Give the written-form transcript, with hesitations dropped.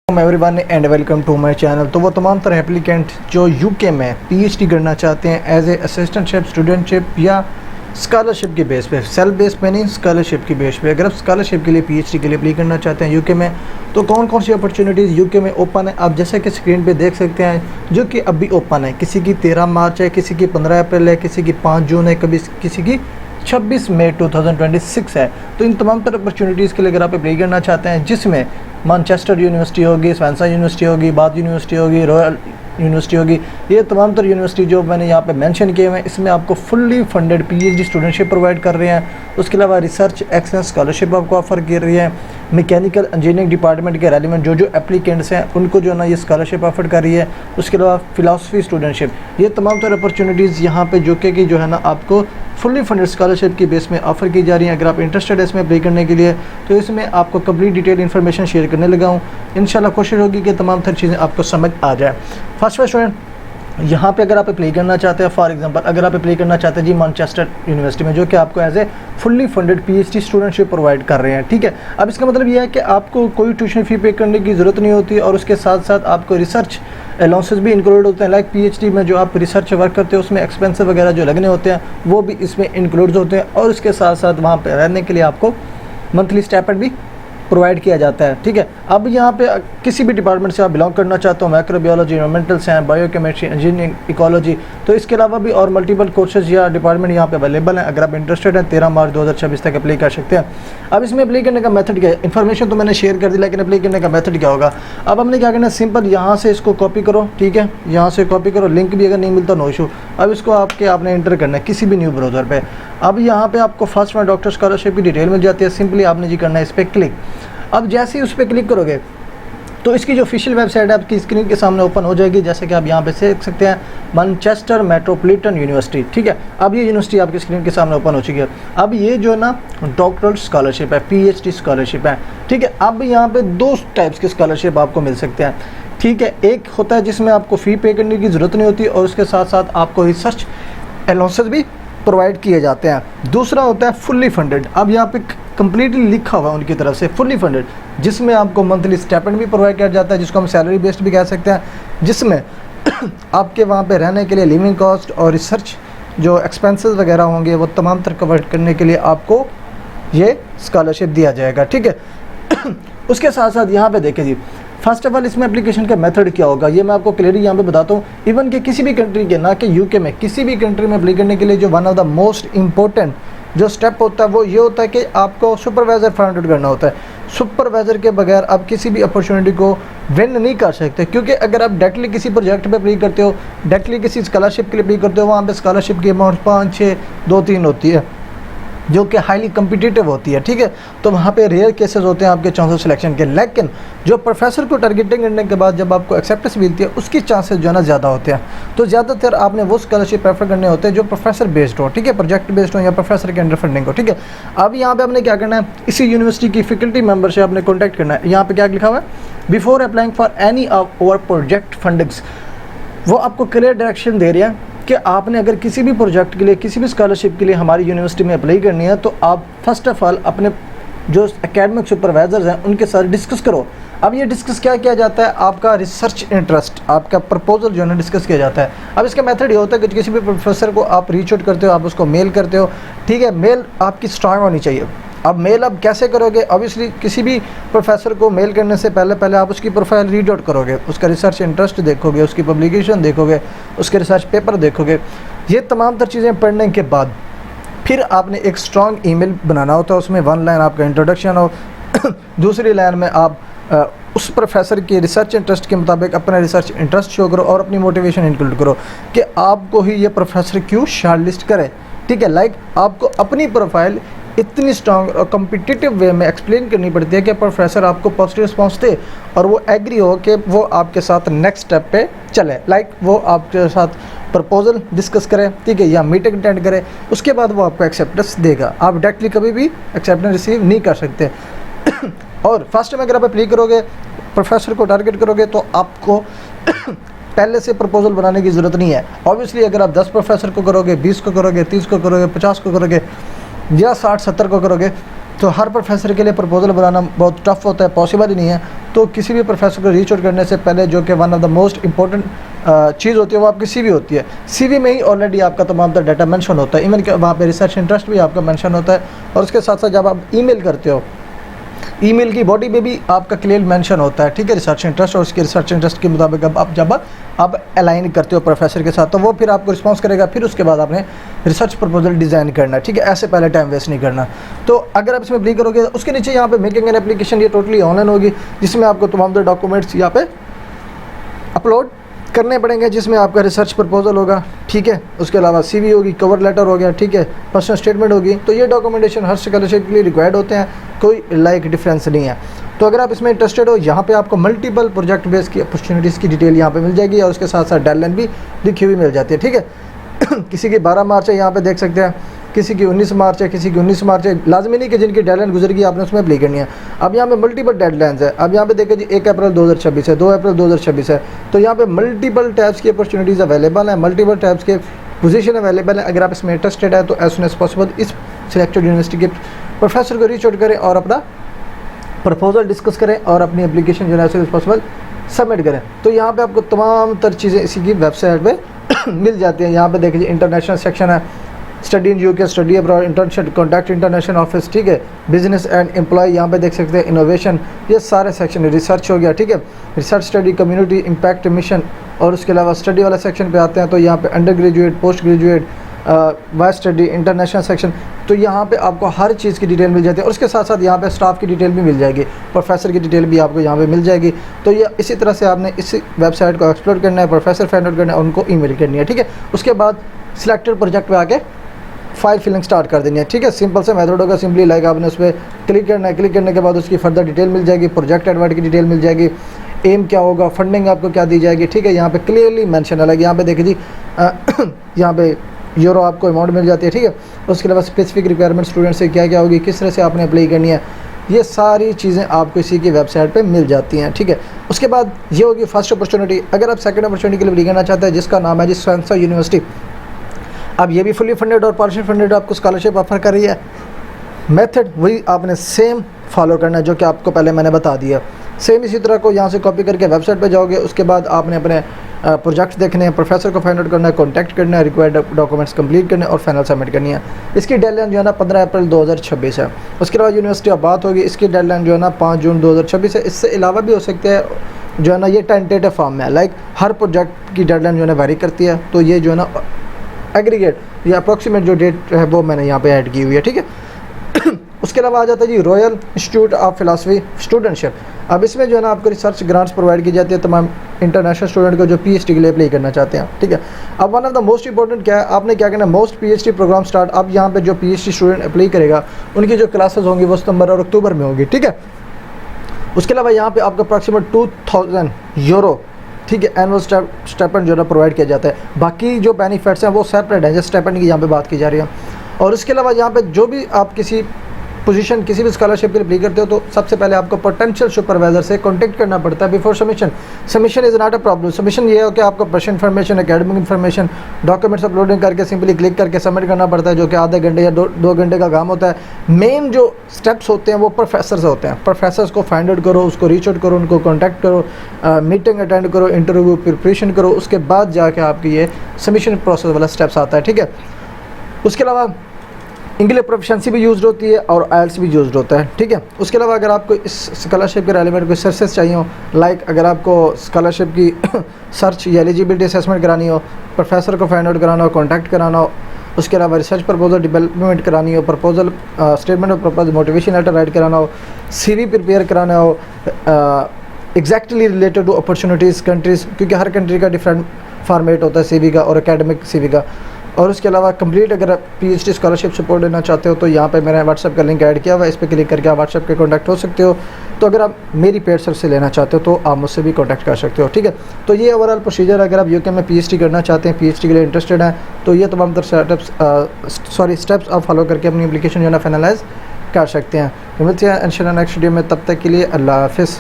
Everyone and welcome to my channel. तो वो तमाम तरह एप्लीकेंट जो यूके में पीएचडी करना चाहते हैं एज ए असिस्टेंटशिप, स्टूडेंटशिप या स्कॉलरशिप के बेस पे, सेल्फ बेस पे नहीं, स्कॉलरशिप की बेस पे, अगर आप स्कॉलरशिप के लिए पीएचडी के लिए अप्लाई करना चाहते हैं यूके में, तो कौन कौन सी अपॉर्चुनिटीज़ यूके में ओपन है आप जैसे कि स्क्रीन पे देख सकते हैं, जो कि अभी ओपन है। किसी की 13 मार्च है, किसी की 15 अप्रैल है, किसी की 5 जून है, कभी किसी की 26 मई 2026 है। तो इन तमाम तरह अपॉर्चुनिटीज़ के लिए अगर आप अप्लाई करना चाहते हैं, जिसमें मैनचेस्टर यूनिवर्सिटी होगी, स्वानसन यूनिवर्सिटी होगी, बाथ यूनिवर्सिटी होगी, रॉयल यूनिवर्सिटी होगी, ये तमाम तरह यूनिवर्सिटी जो मैंने यहाँ पे मेंशन किए हुए हैं, इसमें आपको fully funded PhD studentship provide कर रहे हैं। उसके अलावा रिसर्च एक्सेलेंस स्कॉलरशिप आपको ऑफर कर रही है। मैकेनिकल इंजीनियरिंग डिपार्टमेंट के रेलिवेंट जो एप्लीकेंट्स हैं उनको जो है ना ये स्कॉलरशिप ऑफर कर रही है। उसके अलावा फ़िलासफ़ी स्टूडेंटशिप, ये तमाम तरह अपॉर्चुनिटीज़ यहाँ पे जो कि जो है ना आपको फुल्ली फंडेड स्कॉलरशिप की बेस में ऑफ़र की जा रही हैं। अगर आप इंटरेस्टेड है इसमें अप्लाई करने के लिए, तो इसमें आपको कंप्लीट डिटेल इन्फॉर्मेशन शेयर करने लगा हूँ। इंशाल्लाह कोशिश होगी कि तमाम तरह चीज़ें आपको समझ आ जाए। फर्स्ट स्टूडेंट, यहाँ पे अगर आप अप्लाई करना चाहते हैं, फॉर एग्जांपल अगर आप अप्लाई करना चाहते हैं जी मैनचेस्टर यूनिवर्सिटी में, जो कि आपको as a fully funded PhD studentship provide कर रहे हैं, ठीक है। अब इसका मतलब यह है कि आपको कोई ट्यूशन फ़ी पे करने की ज़रूरत नहीं होती, और उसके साथ साथ आपको रिसर्च अलाउंसेस भी इंक्लूड होते हैं। लाइक पीएचडी में जो आप रिसर्च वर्क करते हो उसमें एक्सपेंसिव वगैरह जो लगने होते हैं वो भी इसमें इंक्लूड होते हैं, और उसके साथ साथ वहाँ पर रहने के लिए आपको मंथली स्टाइपेंड भी प्रोवाइड किया जाता है, ठीक है। अब यहाँ पे किसी भी डिपार्टमेंट से आप बिलोंग करना चाहते हो, microbiology, environmental science, biochemistry, engineering, ecology, तो इसके अलावा भी और मल्टीपल कोर्सेज या डिपार्टमेंट यहाँ पे अवेलेबल हैं। अगर आप इंटरेस्टेड हैं 13 मार्च 2026 तक अप्लाई कर सकते हैं। अब इसमें अप्लाई करने का मेथड क्या है, इन्फॉर्मेशन तो मैंने शेयर कर दी, लेकिन अप्लाई करने का मेथड क्या होगा। अब हमने क्या करना है, सिंपल यहाँ से इसको कॉपी करो, ठीक है, यहाँ से कॉपी करो, लिंक भी अगर नहीं मिलता नो इशू। अब इसको आपने इंटर करना है किसी भी न्यू ब्राउज़र पे। अब यहाँ पे आपको फर्स्ट में डॉक्टर स्कॉलरशिप की डिटेल मिल जाती है। सिंपली आपने जी करना है इस पर क्लिक। अब जैसे ही उस पर क्लिक करोगे तो इसकी जो ऑफिशियल वेबसाइट है आपकी स्क्रीन के सामने ओपन हो जाएगी, जैसे कि आप यहाँ पे देख सकते हैं, मैनचेस्टर मेट्रोपॉलिटन यूनिवर्सिटी, ठीक है। अब ये यूनिवर्सिटी आपकी स्क्रीन के सामने ओपन हो चुकी है। अब ये जो है ना डॉक्टरल स्कॉलरशिप है, पीएचडी स्कॉलरशिप है, ठीक है। अब यहाँ पे दो टाइप्स की स्कॉलरशिप आपको मिल सकते हैं, ठीक है। एक होता है जिसमें आपको फ़ी पे करने की ज़रूरत नहीं होती, और उसके साथ साथ आपको रिसर्च अलाउंसेस भी प्रोवाइड किए जाते हैं। दूसरा होता है फुल्ली फंडेड। अब यहाँ पे कंप्लीटली लिखा हुआ है उनकी तरफ से फुल्ली फंडेड, जिसमें आपको मंथली स्टाइपेंड भी प्रोवाइड किया जाता है, जिसको हम सैलरी बेस्ड भी कह सकते हैं, जिसमें आपके वहाँ पे रहने के लिए लिविंग कॉस्ट और रिसर्च जो एक्सपेंसेस वगैरह होंगे वो तमाम तरह कवर करने के लिए आपको ये स्कॉलरशिप दिया जाएगा, ठीक है। उसके साथ साथ यहाँ पे देखें जी, फर्स्ट ऑफ ऑल इसमें एप्लीकेशन का मेथड क्या होगा ये मैं आपको क्लियरली यहाँ पे बताता हूँ। इवन कि किसी भी कंट्री के, ना कि यूके में, किसी भी कंट्री में अप्लाई करने के लिए जो one of the most important जो स्टेप होता है वो ये होता है कि आपको सुपरवाइज़र फाइंड आउट करना होता है। सुपरवाइज़र के बगैर आप किसी भी अपॉर्चुनिटी को विन नहीं कर सकते, क्योंकि अगर आप डायरेक्टली किसी प्रोजेक्ट पे अप्लाई करते हो, डायरेक्टली किसी स्कॉलरशिप के लिए अप्लाई करते हो, वहाँ पे स्कॉलरशिप की अमाउंट 5, 6, 2, 3 होती है, जो कि हाईली कम्पिटिटिव होती है, ठीक है। तो वहाँ पे रेयर केसेस होते हैं आपके चांसेस सिलेक्शन के, लेकिन जो प्रोफेसर को टारगेटिंग करने के बाद जब आपको एक्सेप्टेंस मिलती है उसकी चांसेस जो है ना ज़्यादा होते हैं। तो ज़्यादातर आपने वो स्कॉलरशिप प्रेफर करने होते हैं जो प्रोफेसर बेस्ड हो, ठीक है, प्रोजेक्ट बेस्ड हो या प्रोफेसर के अंडर फंडिंग हो, ठीक है। अब यहाँ पे आपने क्या करना है, इसी यूनिवर्सिटी की फैकल्टी मेंबर से आपने कॉन्टैक्ट करना है। यहाँ पे क्या लिखा हुआ है, before applying for any of our project fundings, वो आपको क्लियर डायरेक्शन दे रही है कि आपने अगर किसी भी प्रोजेक्ट के लिए, किसी भी स्कॉलरशिप के लिए हमारी यूनिवर्सिटी में अप्लाई करनी है, तो आप फर्स्ट ऑफ ऑल अपने जो एकेडमिक सुपरवाइजर्स हैं उनके साथ डिस्कस करो। अब ये डिस्कस क्या किया जाता है, आपका रिसर्च इंटरेस्ट, आपका प्रपोजल जो है ना डिस्कस किया जाता है। अब इसका मेथड ये होता है कि किसी भी प्रोफेसर को आप रीच आउट करते हो, आप उसको मेल करते हो, ठीक है। मेल आपकी स्ट्रांग होनी चाहिए। अब मेल आप कैसे करोगे, ऑब्वियसली किसी भी प्रोफेसर को मेल करने से पहले आप उसकी प्रोफाइल रीड आउट करोगे, उसका रिसर्च इंटरेस्ट देखोगे, उसकी पब्लिकेशन देखोगे, उसके रिसर्च पेपर देखोगे। ये तमाम तर चीज़ें पढ़ने के बाद फिर आपने एक स्ट्रॉन्ग ईमेल बनाना होता है, उसमें 1 लाइन आपका इंट्रोडक्शन हो, दूसरी लाइन में आप उस प्रोफेसर के रिसर्च इंटरेस्ट के मुताबिक अपना रिसर्च इंटरेस्ट शो करो और अपनी मोटिवेशन इंक्लूड करो कि आपको ही ये प्रोफेसर क्यों शॉर्टलिस्ट करे, ठीक है। लाइक आपको अपनी प्रोफाइल इतनी स्ट्रॉन्ग और कम्पिटिटिव वे में एक्सप्लेन करनी पड़ती है कि प्रोफेसर आपको पॉजिटिव रिस्पॉन्स दे और वो एग्री हो कि वो आपके साथ नेक्स्ट स्टेप पे चले। लाइक वो आपके साथ प्रपोजल डिस्कस करे, ठीक है, या मीटिंग अटेंड करे, उसके बाद वो आपको एक्सेप्टेंस देगा। आप डायरेक्टली कभी भी एक्सेप्टेंस रिसीव नहीं कर सकते। और फर्स्ट में अगर आप अप्लाई करोगे, प्रोफेसर को टारगेट करोगे, तो आपको पहले से प्रपोजल बनाने की ज़रूरत नहीं है। ऑब्वियसली अगर आप 10 प्रोफेसर को करोगे, 20 को करोगे, 30 को करोगे, 50 को करोगे या 60-70 को करोगे, तो हर प्रोफेसर के लिए प्रपोज़ल बनाना बहुत टफ होता है, पॉसिबल ही नहीं है। तो किसी भी प्रोफेसर को रीच आउट करने से पहले जो कि one of the most important चीज़ होती है वो आपकी सीवी होती है। सीवी में ही ऑलरेडी आपका तमाम तरह डाटा मेंशन होता है, इवन कि वहाँ पे रिसर्च इंटरेस्ट भी आपका मेंशन होता है। और उसके साथ साथ जब आप ईमेल करते हो, ईमेल की बॉडी में भी आपका क्लियर मेंशन होता है, ठीक है, रिसर्च इंटरेस्ट, और उसके रिसर्च इंटरेस्ट के मुताबिक जब आप अलाइन करते हो प्रोफेसर के साथ तो वो फिर आपको रिस्पॉन्स करेगा। फिर उसके बाद आपने रिसर्च प्रपोजल डिज़ाइन करना है, ठीक है, ऐसे पहले टाइम वेस्ट नहीं करना। तो अगर आप इसमें अप्लाई करोगे उसके नीचे यहाँ पे मेकिंग एन एप्लीकेशन, ये टोटली ऑनलाइन होगी, जिसमें आपको तमाम तरह डॉक्यूमेंट्स यहाँ पे अपलोड करने पड़ेंगे, जिसमें आपका रिसर्च प्रपोजल होगा, ठीक है, उसके अलावा सीवी होगी, कवर लेटर हो गया, ठीक है, पर्सनल स्टेटमेंट होगी। तो ये डॉक्यूमेंटेशन हर स्कॉलरशिप के लिए रिक्वायर्ड होते हैं, कोई लाइक डिफरेंस नहीं है। तो अगर आप इसमें इंटरेस्टेड हो, यहाँ पे आपको मल्टीपल प्रोजेक्ट बेस की अपॉर्चुनिटीज़ की डिटेल यहाँ पे मिल जाएगी, और उसके साथ साथ डेडलाइन भी लिखी हुई मिल जाती है, ठीक है। किसी की 12 मार्च है, यहाँ पे देख सकते हैं, किसी की 19 मार्च है, किसी की 19 मार्च है। लाजमी नहीं कि जिनकी डेडलाइन गुजर गई आपने उसमें अप्लाई करनी है। अब यहाँ पे मल्टीपल डेडलाइंस है। अब यहाँ पे देखिए जी 1 अप्रैल 2026 है, 2 अप्रैल 2026 है। तो यहाँ पे मल्टीपल टाइप्स की अपॉर्चुनिटीज़ अवेलेबल है, मल्टीपल टाइप्स के पोजीशन अवेलेबल है। अगर आप इसमें इंटरेस्टेड है तो एज सुन एज पॉसिबल इस सिलेक्टेड यूनिवर्सिटी के प्रोफेसर को रीच आउट करें और अपना प्रपोजल डिस्कस करें और अपनी एप्लीकेशन जो है as soon as possible submit करें। तो यहाँ पे आपको तमाम तर चीज़ें इसी की वेबसाइट पे मिल जाती हैं। यहाँ पे देखिए इंटरनेशनल सेक्शन है, study in UK, study abroad, internship, contact international office, ठीक है, बिजनेस एंड एम्प्लॉय, यहाँ पे देख सकते हैं इनोवेशन, ये सारे सेक्शन, रिसर्च हो गया, ठीक है, research study, community impact mission. और उसके अलावा स्टडी वाला सेक्शन पे आते हैं तो यहाँ पे under graduate, post graduate, vice study, international section. तो यहाँ पे आपको हर चीज़ की डिटेल मिल जाती है, और उसके साथ साथ यहाँ पे स्टाफ की डिटेल भी मिल जाएगी, प्रोफेसर की डिटेल भी आपको यहाँ पे मिल जाएगी। तो ये इसी तरह से आपने इस वेबसाइट को एक्सप्लोर करना है, प्रोफेसर फाइंड आउट करना है, उनको ईमेल करनी है, ठीक है। उसके बाद सिलेक्टेड प्रोजेक्ट पे आके फाइल फिलिंग स्टार्ट कर देनी है, ठीक है। सिंपल से मेथड होगा, सिंपली लाइक आपने उस पर क्लिक करना है, क्लिक करने के बाद उसकी फर्दर डिटेल मिल जाएगी, प्रोजेक्ट एडवर्ट की डिटेल मिल जाएगी, एम क्या होगा, फंडिंग आपको क्या दी जाएगी, ठीक है। यहाँ पे क्लियरली मेंशन अलग, यहाँ पे देखिए जी यहाँ पे यूरो आपको अमाउंट मिल जाती है, ठीक है। उसके अलावा स्पेसिफिक रिक्वायरमेंट स्टूडेंट से क्या क्या होगी, किस तरह से आपने अप्लाई करनी है, ये सारी चीज़ें आपको इसी की वेबसाइट पे मिल जाती हैं, ठीक है। उसके बाद ये होगी फर्स्ट अपॉर्चुनिटी। अगर आप सेकंड अपॉर्चुनिटी के लिए अप्लाई करना चाहते हैं, जिसका नाम है जी स्वयंसेवा यूनिवर्सिटी, अब ये भी फुली फंडेड और पार्शियल फंडेड आपको स्कॉलरशिप ऑफर कर रही है। मेथड वही आपने सेम फॉलो करना है जो कि आपको पहले मैंने बता दिया। सेम इसी तरह को यहाँ से कॉपी करके वेबसाइट पे जाओगे, उसके बाद आपने अपने प्रोजेक्ट्स देखने हैं, प्रोफेसर को फाइंड आउट करना है, कॉन्टैक्ट करना है, रिक्वायर्ड डॉक्यूमेंट्स कंप्लीट करने और फाइनल सबमिट करनी है। इसकी डेडलाइन जो है ना 15 अप्रैल 2026 है। उसके बाद यूनिवर्सिटी ऑफ बात होगी, इसकी डेडलाइन जो है ना 5 जून 2026 है। इससे अलावा भी हो सकते हैं, जो है ना ये टेंटेटिव फॉर्म में है, लाइक हर प्रोजेक्ट की डेडलाइन जो है ना वेरी करती है। तो ये जो है ना एग्रीगेट या अप्रॉक्सीमेट जो डेट है वो मैंने यहाँ पे ऐड की हुई है, ठीक है। उसके अलावा आ जाता है जी royal institute of philosophy studentship. अब इसमें जो है ना आपको रिसर्च ग्रांट्स प्रोवाइड की जाती है तमाम इंटरनेशनल स्टूडेंट को जो पीएचडी के लिए अप्लाई करना चाहते हैं, ठीक है। अब one of the most important क्या है, आपने क्या करना है, मोस्ट पीएचडी प्रोग्राम स्टार्ट। अब यहाँ पे जो पीएचडी स्टूडेंट अप्लाई करेगा उनकी जो क्लासेस होंगी वो सितंबर और अक्टूबर में होगी, ठीक है। उसके अलावा यहाँ पे आपको अप्रॉक्सीमेट 2000 यूरो, ठीक है, एनुअल स्टाइपेंड जो है प्रोवाइड किया जाता है। बाकी जो बेनिफिट्स हैं वो सेपरेट है, जैसे स्टाइपेंड की यहाँ पे बात की जा रही है। और इसके अलावा यहाँ पे जो भी आप किसी पोजीशन किसी भी स्कॉलरशिप के लिए अप्लाई करते हो तो सबसे पहले आपको पोटेंशियल सुपरवाइजर से कांटेक्ट करना पड़ता है before submission. Submission is not a problem. Submission ये है कि आपको personal information, academic information, documents uploading करके सिंपली क्लिक करके सबमिट करना पड़ता है, जो कि आधे घंटे या दो घंटे का काम होता है। मेन जो स्टेप्स होते हैं वो प्रोफेसर से होते हैं। प्रोफेसर्स को फाइंड आउट करो, उसको रीच आउट करो, उनको कॉन्टैक्ट करो, मीटिंग अटेंड करो, इंटरव्यू प्रिपरेशन करो, उसके बाद जाके आपकी ये सबमिशन प्रोसेस वाला स्टेप्स आता है, ठीक है। उसके अलावा इंग्लिश प्रोफिशिएंसी भी यूज़ होती है और आइल्स भी यूज़ होता है, ठीक है। उसके अलावा अगर आपको इस स्कॉलरशिप के रेलिवेंट कोई सर्विसेज चाहिए हो, लाइक अगर आपको स्कॉलरशिप की सर्च या एलिजिबिलिटी असेसमेंट करानी हो, प्रोफेसर को फाइंड आउट कराना हो, कॉन्टैक्ट कराना हो, उसके अलावा रिसर्च प्रपोजल डेवलपमेंट करानी हो, proposal statement of purpose, motivation letter write कराना हो, सीवी प्रिपेयर कराना हो, exactly related to opportunities countries, क्योंकि हर कंट्री का डिफरेंट फॉर्मेट होता है सीवी का और एकेडमिक सीवी का। और उसके अलावा कंप्लीट अगर आप पीएचडी स्कॉलरशिप सपोर्ट लेना चाहते हो तो यहाँ पे मैंने व्हाट्सएप का लिंक ऐड किया हुआ है, इस पर क्लिक करके आप व्हाट्सएप पे कॉन्टैक्ट हो सकते हो। तो अगर आप मेरी पेड सर्विस से लेना चाहते हो तो आप मुझसे भी कॉन्टैक्ट कर सकते हो, ठीक है। तो ये ओवरऑल प्रोसीजर, अगर आप यूके में पीएचडी करना चाहते हैं, पीएचडी के लिए इंटरेस्टेड हैं, तो ये तमाम स्टेप्स आप फॉलो करके अपनी एप्लीकेशन जो है ना फाइनलाइज कर सकते हैं। मिलते हैं इंशाल्लाह नेक्स्ट वीडियो में, तब तक के लिए अल्लाह हाफिज़।